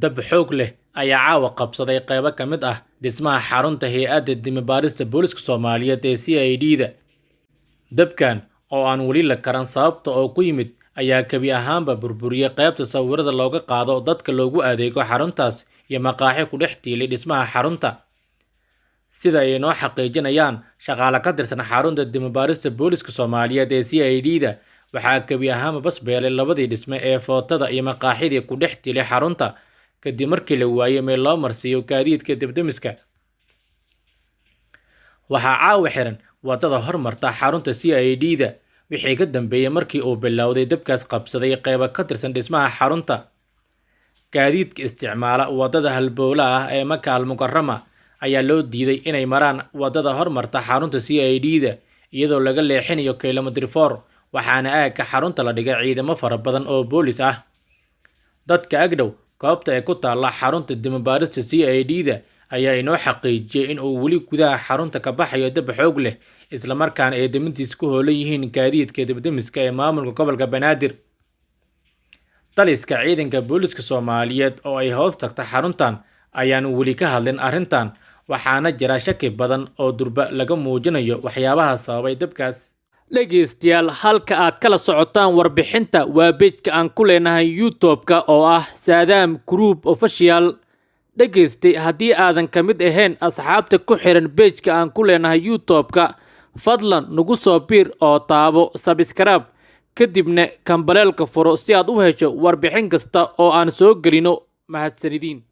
dab xoog leh ayaa caawa qabsaday qaybo ka mid ah dhismaha xarunta hay-adda dimi-baarista booliska Soomaaliyeed ee CID-da. Dabkan oo aan weli la karan sababta oo ku yimid ayaa kabi ahaanba burburiyay qaybta sawirada looga qaado dadka loogu adeego xaruntaas iyo maqaaxi ku dhex tiilay dhismaha xarunta. Sida ay noo xaqiijinayaan shaqaale ka tirsan xarunta dimi-baarista booliska Soomaaliyeed ee CID-da, waxaa kabi ahaanba basbeelay labadii dhisme ee footada iyo maqaaxidii ku dhex tiilay xarunta kadib markii la waayay meel loo marsiiyo gaadiidka debdemiska. Waxaa caawa xiran wadada hormarta xarunta CID-da wixii ka dambeeyay markii uu bilowday dabkaas qabsaday qaybo ka tirsan dhismaha xarunta. Gaadiidka isticmaala wadada halbowlaha ah ee Maka al-Mukarrama ayaa loo diiday inay maraan wadada hormarta xarunta CID-da iyadoo laga leexinayo kiiloomitir 4, waxaana aagga xarunta la dhigay ciidamo fara badan oo boolis ah. Dadka agdhow goobta ay ku taalla xarunta dimi-baarista CID-da ayaa inoo xaqiijiyay in uu weli gudaha xarunta ka baxayo dab xoog leh, isla markaana ay damintiisa ku hoolan yihiin gaadiidka debdemiska ee maamulka gobolka Banaadir. Taliska ciidanka booliska Soomaaliyeed oo ay hoos tagta xaruntan ayaan weli ka hadlin arrintan, waxaana jira shaki badan oo durba laga muujinayo waxyaabaha sababay dabkaas. Dhegeystayaal, halka aad kala socotaan warbixinta waa page-ka aan ku leenahay YouTube-ka oo ah Saadam Group Official. Dhegeystay, haddii aadan ka mid ahayn asxaabta ku xiran page-ka aan ku leenahay YouTube-ka, fadlan nagu soo biir oo taabo subscribe kadibna kambaleelka furo si aad u hesho warbixin kasta oo aan soo gelino. Mahadsanidin.